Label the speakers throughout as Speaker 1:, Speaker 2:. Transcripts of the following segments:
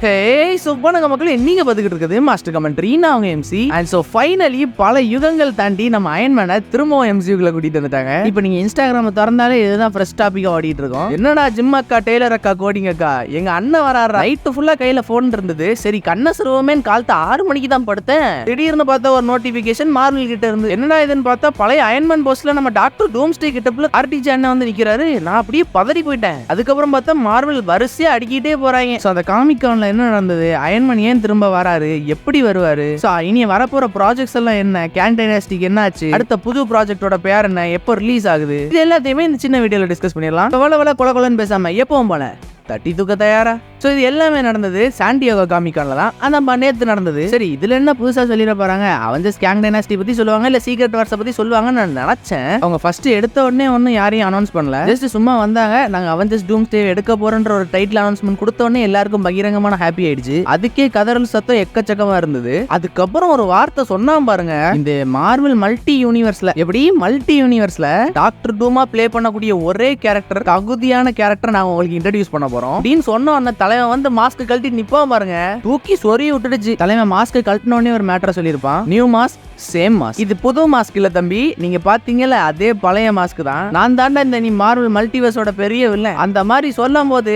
Speaker 1: வணக்கம் மக்களே, நீங்க பாத்துக்கிட்டு இருக்குது மாஸ்டர் கமெண்ட்ரி. நான் அவங்க எம்சி. அண்ட் சோ ஃபைனலி பல யுகங்கள் தாண்டி நம்ம அயன்மேனை திரும்பவும் எம்சியூக்குள்ள கூட்டிட்டு வந்துட்டாங்க. இப்போ நீங்க இன்ஸ்டாகிராம் திறந்தாலே இதுதான் ஃபர்ஸ்ட் டாபிக்கா ஓடிட்டு இருக்கோம். என்னடா ஜிம் அக்கா, டெய்லர் அக்கா, கோடிங் அக்கா, எங்க அண்ணன் வராரு. நைட்டு ஃபுல்லா கையில போன் இருந்தது. சரி கண்ண சிறுவமேன்னு காலத்து 6 மணிக்கு தான் படுத்தேன். திடீர்னு பார்த்தா ஒரு நோட்டிபிகேஷன் மார்வல் கிட்ட இருந்து. என்னடா இதுன்னு பார்த்தா பழைய அயன்மேன் போஸ்ட்ல நம்ம டாக்டர் டூம்ஸ்டே கிட்ட ஆர்டிஜி அண்ணன் வந்து நிக்கிறாரு. நான் அப்படியே பதறி போயிட்டேன். அதுக்கப்புறம் பார்த்தா மார்வல் வரிசையா அடிக்கிட்டே போறாங்க. சோ அந்த காமிக் கான்ல என்ன நடந்தது, அயன்மேன் ஏன் திரும்ப வராரு, எப்படி வருவாரு, இனி வரப்போற ப்ராஜெக்ட்ஸ் எல்லாம் என்ன, கேங் டைனாஸ்டிக் என்ன ஆச்சு, அடுத்த புது ப்ராஜெக்டோட பேர் என்ன, எப்போ ரிலீஸ் ஆகுது, இது எல்லாத்தையுமே இந்த சின்ன வீடியோல டிஸ்கஸ் பண்ணிடலாம். கொலன்னு பேசாம எப்பவும் போல தட்டி தூக்க தயாரா. சோ இது எல்லாமே நடந்தது சாண்டியாகோ காமிக்கான்ல தான். அந்த நேத்து நடந்தது. சரி இதுல என்ன புதுசா சொல்லிட போறாங்க, அவஞ்சர்ஸ் கேங் டைனாஸ்டி பத்தி சொல்லுவாங்க, இல்ல சீக்ரெட் வார்ஸ் பத்தி சொல்லுவாங்கன்னு நான் நினைச்சேன். அவங்க ஃபர்ஸ்ட் எடுத்த உடனே ஒன்னும் யாரையும் அனௌன்ஸ் பண்ணல. ஜஸ்ட் சும்மா வந்தாங்க, நாங்க அவஞ்சர்ஸ் டூம்ஸ்டே எடுக்க போறோன்ற ஒரு டைட்டில் அனௌன்ஸ்மெண்ட் கொடுத்த உடனே எல்லாருக்கும் பகிரங்கமான ஹாப்பி ஆயிடுச்சு. அதுக்கே கதறல் சத்தம் எக்கச்சக்கமா இருந்தது. அதுக்கப்புறம் ஒரு வார்த்தை சொன்னா பாருங்க, இந்த மார்வல் மல்டி யூனிவர்ஸ்ல எப்படி மல்டி யூனிவர்ஸ்ல டாக்டர் டூமா பிளே பண்ணக்கூடிய ஒரே கேரக்டர், தகுதியான கேரக்டர் நான் உங்களுக்கு இன்ட்ரோடியூஸ் பண்ண போறோம் அப்படின்னு சொன்ன உடனே தலைவன் வந்து மாஸ்க் கழட்டி நிப்பான் பாருங்க, தூக்கி சொறி விட்டுடுச்சு. தலைவன் மாஸ்க் கழட்டின உடனே ஒரு மேட்டரை சொல்லியிருப்பான், நியூ மாஸ்க் சேம் மாஸ்க். இது புது மாஸ்க் இல்ல தம்பி, நீங்க பாத்தீங்கல்ல அதே பழைய மாஸ்க் தான். நான் தாண்டா இந்த நீ மார்வல் மல்டிவர்ஸோட பெரிய வில்லன். அந்த மாதிரி சொல்லும் போது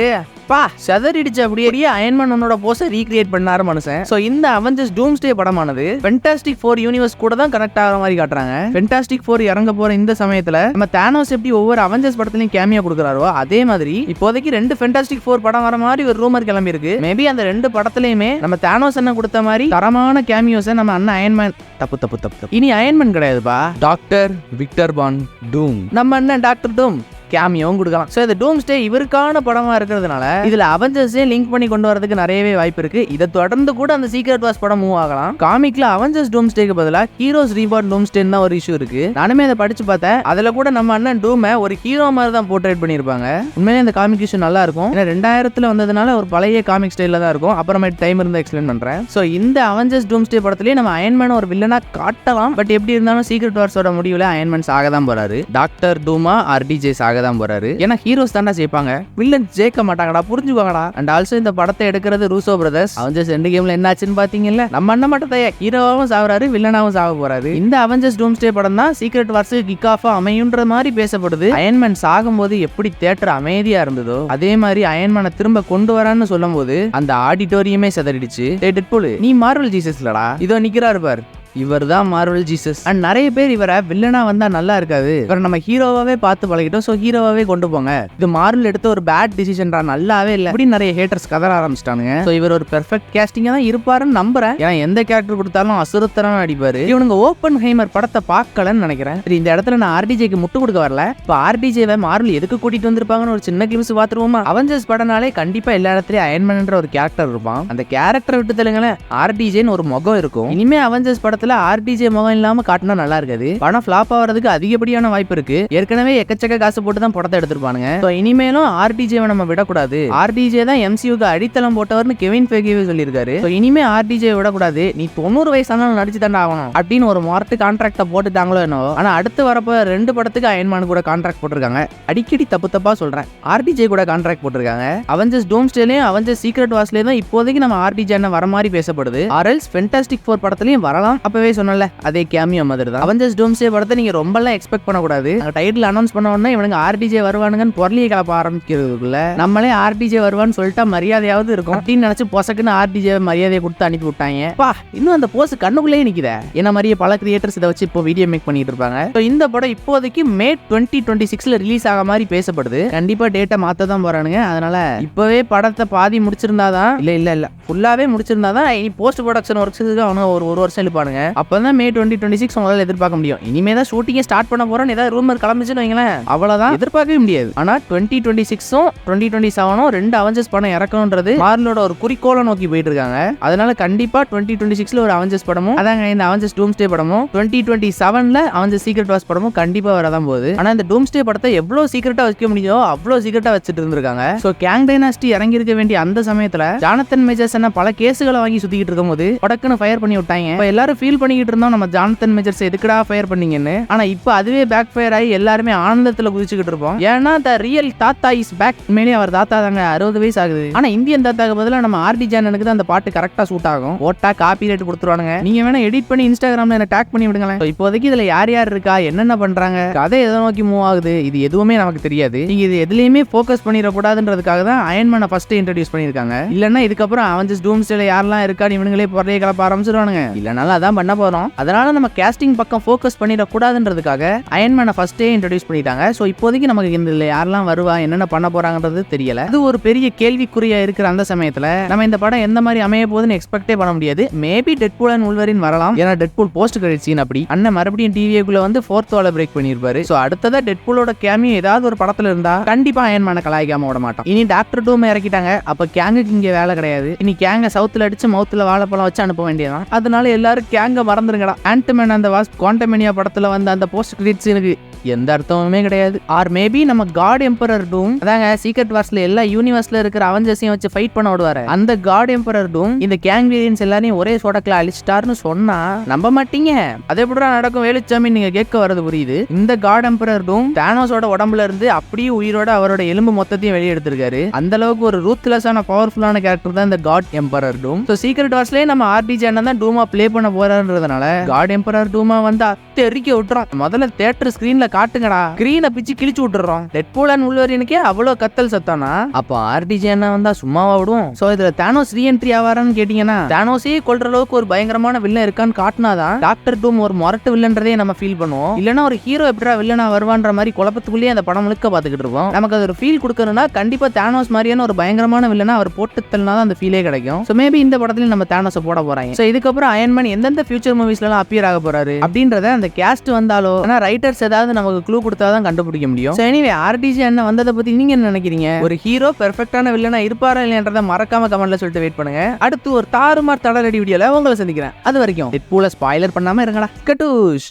Speaker 1: பா சதறிடுச்சு. அப்படியே அயன்மேனோட போஸை ரீக்ரியேட் பண்ணாரு மனுஷன். சோ இந்த அவெஞ்சர்ஸ் டூம்ஸ்டே படமானது ஃபென்டாஸ்டிக் 4 யூனிவர்ஸ் கூட தான் கனெக்ட் ஆகிற மாதிரி காட்டுறாங்க. ஃபென்டாஸ்டிக் 4 இறங்க போற இந்த சமயத்துல நம்ம தானோஸ் எப்படி ஒவ்வொரு அவெஞ்சர்ஸ் படத்துலயும் கேமியா கொடுக்குறாரோ அதே மாதிரி இப்போதைக்கு 2 ஃபென்டாஸ்டிக் 4 படம் வர மாதிரி ஒரு ரூமர் கிளம்பி இருக்கு. மேபி அந்த 2 படத்துலயுமே நம்ம தானோஸ் என்ன கொடுத்த மாதிரி தரமான கேமியோஸை நம்ம அண்ணன் அயன்மேன் தப்பு இனி அயன்மேன் கிடையாதுப்பா, டாக்டர் விக்டர் பான் டூம், நம்ம அண்ணன் டாக்டர் டூம் கேமியோவும் கொடுக்கலாம். சோ இந்த டூம்ஸ்டே இவருக்கான படமா இருக்கிறதுனால இதுல அவெஞ்சர்ஸே லிங்க் பண்ணி கொண்டு வரதுக்கு நிறையவே வாய்ப்பு இருக்கு. இதை தொடர்ந்து கூட அந்த சீக்ரெட் வார்ஸ் படம் மூவ் ஆகலாம். காமிக்ல அவெஞ்சர்ஸ் டூம்ஸ்டேக்கு பதிலா ஹீரோஸ் ரீபார்ன் டூம்ஸ்டே தான் ஒரு இஷ்யூ இருக்கு. நானுமே அதை படிச்சு பார்த்தேன். அதுல கூட நம்ம அண்ணன் டூமை ஒரு ஹீரோ மாதிரி தான் போர்ட்ரேட் பண்ணிருப்பாங்க. உண்மையிலே இந்த காமிக் இஷ்யூ நல்லா இருக்கும். ஏன்னா 2000ல வந்ததுனால ஒரு பழைய காமிக் ஸ்டைல்ல தான் இருக்கும். அப்புறமேட்டு டைம் இருந்தா எக்ஸ்பிளைன் பண்றேன். சோ இந்த அவெஞ்சர்ஸ் டூம்ஸ்டே படத்திலேயே நம்ம அயன்மேன் ஒரு வில்லனா காட்டலாம். பட் எப்படி இருந்தாலும் சீக்ரெட் வார்ஸோட முடிவுல அயன்மேன் சாக தான் போறாரு. டாக்டர் டூமா ஆர்டிஜே சாக தான் போறாரு. ஏன்னா ஹீரோஸ் தாண்டா ஜெயிப்பாங்க, வில்லன் ஜெயிக்க மாட்டாங்கடா, புரிஞ்சுவாங்கடா. அண்ட் ஆல்சோ இந்த படத்தை எடுக்கிறது ரூசோ பிரதர்ஸ். அவெஞ்சர்ஸ் எண்ட் கேம்ல என்ன ஆச்சுன்னு பாத்தீங்கல்ல, நம்ம அண்ணன் மட்டும் ஹீரோவாவும் சாகுறாரு, வில்லனாவும் சாக போறாரு. இந்த அவெஞ்சர்ஸ் டூம்ஸ்டே படம் தான் சீக்ரெட் வார்ஸ் கிக் ஆஃப் அமையுன்ற மாதிரி பேசப்படுது. அயன்மேன் சாகும்போது எப்படி தியேட்டர் அமைதியா இருந்ததோ அதே மாதிரி அயன்மேனை திரும்ப கொண்டு வரான்னு சொல்லும் போது அந்த ஆடிட்டோரியமே செதறிடுச்சு. டெட்பூல் நீ மார்வல் ஜீசஸ்லடா, இதோ நிக்கிறாரு பார், இவர் தான் மார்வல் ஜீசஸ். அண்ட் நிறைய பேர் இவரை வில்லனா வந்தா நல்லா இருக்காது, இவரை நம்ம ஹீரோவாவே பார்த்து பழகிட்டோம், சோ ஹீரோவாவே கொண்டு போங்க, இது மார்வல் எடுத்த ஒரு பேட் டிசிஷன்டா, நல்லாவே இல்ல அப்படின்னு நிறைய ஹேட்டர்ஸ் கதற ஆரம்பிச்சிட்டானுங்க. சோ இவர் ஒரு பெர்ஃபெக்ட் கேஸ்டிங்கா தான் இருப்பாருன்னு நம்புறேன். ஏன்னா எந்த கேரக்டர் கொடுத்தாலும் அசுரத்தனம் அடிப்பாரு. இவனுங்க ஓப்பன் ஹைமர் படத்தை பார்க்கலன்னு நினைக்கிறேன். சரி இந்த இடத்துல நான் ஆர்டிஜேக்கு முட்டு கொடுக்க வரல. இப்ப ஆர்டிஜேவை மார்வல் எதுக்கு கூட்டிட்டு வந்திருப்பாங்கன்னு ஒரு சின்ன கிளிம்ஸ் பாத்துருவோமா. அவெஞ்சர்ஸ் படனாலே கண்டிப்பா எல்லா இடத்துலயும் அயன்மேன் ஒரு கேரக்டர் இருப்பான். அந்த கேரக்டரை விட்டு தெலுங்களேன், ஆர்டிஜேன்னு ஒரு முகம் இருக்கும். இனிமே அவெஞ்சர்ஸ் படத்துல ஆர்டிஜே முகம் இல்லாம காட்டினா நல்லா இருக்காது. படம் ஃபிளாப் ஆகிறதுக்கு அதிகப்படியான வாய்ப்பு இருக்கு. ஏற்கனவே எக்கச்சக்க காசு போட்டு தான் படத்தை எடுத்திருப்பானுங்க. சோ இனிமேலும் ஆர்டிஜேவை நம்ம விடக்கூடாது. ஆர்டிஜே தான் எம்சியூக்கு அடித்தளம் போட்டவர்னு கெவின் ஃபெய்கி சொல்லியிருக்காரு. சோ இனிமே ஆர்டிஜே விடக்கூடாது, நீ 90 வயசானாலும் நடிச்சு தாண்டா ஆகணும் அப்படின்னு ஒரு மார்ட் கான்ட்ராக்ட போட்டுட்டாங்களோ என்னவோ. ஆனா அடுத்து வரப்போ 2 படத்துக்கு அயன்மேன் கூட கான்ட்ராக்ட் போட்டிருக்காங்க. அடிக்கடி தப்பா சொல்றேன், ஆர்டிஜே கூட கான்ட்ராக்ட் போட்டிருக்காங்க. அவெஞ்சர்ஸ் டூம்ஸ்டேலயும் அவெஞ்சர்ஸ் சீக்ரெட் வார்ஸ்லயும் தான் இப்போதைக்கு நம்ம ஆர்டிஜே வர மாதிரி பேசப்படுது. ஆர்எல்ஸ் ஃபென்டாஸ்டிக் 4 படத்துலயும் வரலாம். அப்பவே சொன்ன அதே கேமியோ மாதிரி தான். அவெஞ்சர்ஸ் டூம்ஸ்டே படத்தை நீங்க ரொம்ப எல்லாம் எக்ஸ்பெக்ட் பண்ண கூடாது. டைட்டில் அனௌன்ஸ் பண்ண உடனே இவனுங்க ஆர்டிஜே வருவானுங்கன்னு பொருளியை கலப்ப ஆரம்பிக்கிறதுக்குள்ள நம்மளே ஆர்டிஜே வருவான்னு சொல்லிட்டா மரியாதையாவது இருக்கும் அப்படின்னு நினைச்சு பொசக்குன்னு ஆர்டிஜே மரியாதையை கொடுத்து அனுப்பி விட்டாங்க. பா இன்னும் அந்த போஸ் கண்ணுக்குள்ளேயே நிக்குதே. என்ன மாதிரியே பல கிரியேட்டர்ஸ் இதை வச்சு இப்போ வீடியோ மேக் பண்ணிட்டு இருப்பாங்க. இந்த படம் இப்போதைக்கு மே 2026ல ரிலீஸ் ஆக மாதிரி பேசப்படுது. கண்டிப்பா டேட்டை மாத்த தான் போறானுங்க. அதனால இப்பவே படத்தை பாதி முடிச்சிருந்தாதான் இல்ல ஃபுல்லாவே முடிச்சிருந்தாதான் இனி போஸ்ட் ப்ரொடக்ஷன் ஒர்க்ஸுக்கு அவனுங்க ஒரு வருஷம் இழுப்பானுங்க. அப்பதான் மே 2026 உங்களால எதிர்பார்க்க முடியும். இனிமே தான் ஷூட்டிங் ஸ்டார்ட் பண்ண போறோம் ஏதாவது ரூமர் கிளம்பிச்சுன்னு வைங்களேன், அவ்வளவுதான், எதிர்பார்க்கவே முடியாது. ஆனா 2026ம் 2027ம் 2 அவெஞ்சர்ஸ் படம் இறக்கணும்ன்றது மார்வலோட ஒரு குறிக்கோளை நோக்கி போயிட்டு இருக்காங்க. அதனால கண்டிப்பா 2026ல ஒரு அவெஞ்சர்ஸ் படமும், அதாங்க இந்த அவெஞ்சர்ஸ் டூம்ஸ்டே படமும், 2027ல அவெஞ்சர்ஸ் சீக்ரெட் வார்ஸ் படமும் கண்டிப்பா வரதான் போகுது. ஆனா இந்த டூம்ஸ்டே படத்தை எவ்வளவு சீக்கிரட்டா வைக்க முடியுமோ அவ்வளவு சீக்கிரட்டா வச்சுட்டு இருந்திருக்காங்க. சோ கேங் டைனாஸ்டி இறங்கி இருக்க வேண்டிய அந்த சமயத்துல ஜானத்தன் மேஜர்ஸ் என்ன பல கேஸுகளை வாங்கி சுத்திக்கிட்டு இருக்கும் போது படக்குன்னு ஃபயர் பண்ணி விட்டாங்க. எல்லாரும் ஃபீல் ஃபீல் பண்ணிக்கிட்டு இருந்தோம் நம்ம ஜானத்தன் மேஜர்ஸ் எதுக்குடா ஃபயர் பண்ணீங்கன்னு. ஆனா இப்போ அதுவே பேக் ஃபயர் ஆகி எல்லாருமே ஆனந்தத்துல குதிச்சுக்கிட்டு இருப்போம். ஏன்னா த ரியல் தாத்தா இஸ் பேக். உண்மையிலேயே அவர் தாத்தா தாங்க, 60 வயசு ஆகுது. ஆனா இந்தியன் தாத்தாக்கு பதிலா நம்ம ஆர்டி ஜானனுக்கு தான் அந்த பாட்டு கரெக்டா சூட் ஆகும். ஓட்டா காப்பி ரைட் கொடுத்துருவானுங்க. நீங்க வேணா எடிட் பண்ணி இன்ஸ்டாகிராம்ல என்ன டேக் பண்ணி விடுங்களேன். இப்போதைக்கு இதுல யார் யார் இருக்கா, என்னென்ன பண்றாங்க, கதை எதை நோக்கி மூவ் ஆகுது, இது எதுவுமே நமக்கு தெரியாது. நீங்க இது எதுலயுமே ஃபோக்கஸ் பண்ணிடக்கூடாதுன்றதுக்காக தான் அயன்மேனை ஃபர்ஸ்ட் இன்ட்ரோடியூஸ் பண்ணிருக்காங்க. இல்லன்னா இதுக்கப்புறம் அவெஞ்சர்ஸ் டூம்ஸ்டேல யாரெல்லாம் இருக்கா இவனுங்களே பொறைய கிளப்ப ஆரம்பிச்சிருவானுங்க. இல்லனால அதான் பண்ண போறோம். அதனால நம்ம கேஸ்டிங் பக்கம் ஃபோக்கஸ் பண்ணிடக்கூடாதுன்றதுக்காக அயன்மேனை ஃபர்ஸ்டே இன்ட்ரோடியூஸ் பண்ணிட்டாங்க. ஸோ இப்போதைக்கு நமக்கு இந்த யாரெல்லாம் வருவா, என்னென்ன பண்ண போறாங்கன்றது தெரியல. அது ஒரு பெரிய கேள்விக்குறியா இருக்கிற அந்த சமயத்துல நம்ம இந்த படம் எந்த மாதிரி அமைய போகுதுன்னு எக்ஸ்பெக்டே பண்ண முடியாது. மேபி டெட்பூல் அண்ட் வூல்வரின் வரலாம். ஏன்னா டெட்பூல் போஸ்ட் கிரெடிட் சீன் அப்படி அண்ணன் மறுபடியும் டிவிக்குள்ள வந்து 4th வால பிரேக் பண்ணிருப்பாரு. ஸோ அடுத்ததா டெட்பூலோட கேமியோ ஏதாவது ஒரு படத்துல இருந்தா கண்டிப்பா அயன்மேனை கலாய்க்காம விட மாட்டோம். இனி டாக்டர் டூம் இறக்கிட்டாங்க. அப்ப கேங்குக்கு இங்க வேலை கிடையாது. இனி கேங்க சவுத்துல அடிச்சு மவுத்துல வாழைப்பழம் வச்சு அனுப்ப வேண்டியதான். அதனால எல்லாரும் கேங்க மறந்துருங்கடா. ஆன்ட்மேன் அந்த வாஸ்ப் குவாண்டமேனியா படத்துல வந்து அந்த போஸ்ட் கிரெடிட் சீனுக்கு எந்த அர்த்தமுமே கிடையாது. ஆர் மேபி நம்ம காட் எம்பரர் டூம், அதாங்க சீக்ரெட் வார்ஸ்ல எல்லா யூனிவர்ஸ்ல இருக்கிற அவெஞ்சர்ஸையும் வச்சு ஃபைட் பண்ண விடுவாரு. அந்த காட் எம்பரர் டூம் இந்த கேங் வேரியன்ஸ் எல்லாரையும் ஒரே சொடக்குல அழிச்சிட்டாருன்னு சொன்னா நம்ப மாட்டீங்க. அதே எப்படி நடக்கும் வேலுச்சாமி நீங்க கேட்க வரது புரியுது. இந்த காட் எம்பரர் டூம் தானோஸோட உடம்புல இருந்து அப்படியே உயிரோட அவரோட எலும்பு மொத்தத்தையும் வெளியே எடுத்திருக்காரு. அந்த அளவுக்கு ஒரு ரூத்லெஸ்ஸான பவர்ஃபுல்லான கேரக்டர் தான் இந்த காட் எம்பரர் டூம். ஸோ சீக்ரெட் வார்ஸ்லயே நம்ம ஆர்டிஜி அண்ணன் தான் டூமா பிளே பண்ண போறாருன்றதுனால காட் எம்பரர் டூமா வந்து தெறிக்க விட்டுறோம். முதல்ல தியேட்டர் ஸ்கிரீன்ல காட்டுங்கடா, ஸ்கிரீனை பிச்சு கிழிச்சு விட்டுறோம். டெட்பூல் அண்ட் வூல்வரினுக்கே அவ்வளவு கத்தல் சத்தானா அப்போ ஆர்டிஜி அண்ணா வந்தா சும்மாவா விடுவோம். சோ இதுல தானோஸ் ரீஎன்ட்ரி ஆவாரான்னு கேட்டீங்கன்னா தானோஸே கொல்ற அளவுக்கு ஒரு பயங்கரமான வில்லன் இருக்கான்னு காட்டினாதான் டாக்டர் டூம் ஒரு மொரட்டு வில்லன்றதே நம்ம ஃபீல் பண்ணுவோம். இல்லன்னா ஒரு ஹீரோ எப்படா வில்லனா வருவான்ற மாதிரி குழப்பத்துக்குள்ளேயே அந்த படம் முழுக்க பாத்துக்கிட்டு இருக்கோம். நமக்கு அது ஒரு ஃபீல் கொடுக்கணும்னா கண்டிப்பா தானோஸ் மாதிரியான ஒரு பயங்கரமான வில்லனா அவர் போட்டு தள்ளினா அந்த ஃபீலே கிடைக்கும். சோ மேபி இந்த படத்துல நம்ம தானோஸை போட போறாங்க. சோ இதுக்கப்புறம் அயன்மேன் எந்தெந்த ஃபியூச்சர் மூவிஸ்ல எல்லாம் அப்பியர் ஆக போறாரு அப்படின்றத அந்த கேஸ்ட் வந்தாலோ ஆனா ரைட்டர்ஸ் ஏதாவது நமக்கு க்ளூ கொடுத்தாதான் கண்டுபிடிக்க முடியும். சோ எனிவே ஆர்டிஜி என்ன வந்ததை பத்தி நீங்க என்ன நினைக்கிறீங்க? ஒரு ஹீரோ பெர்ஃபெக்ட்டான வில்லனா இருப்பாரா இல்லையன்றதை மறக்காம கமெண்ட்ல சொல்லிட்டு வெயிட் பண்ணுங்க. அடுத்து ஒரு தாறுமாறு தடலடி வீடியோல உங்களை சந்திக்கிறேன். அது வரைக்கும் டெட்பூல ஸ்பாயிலர் பண்ணாம இருங்கடா. கட்டூஷ்.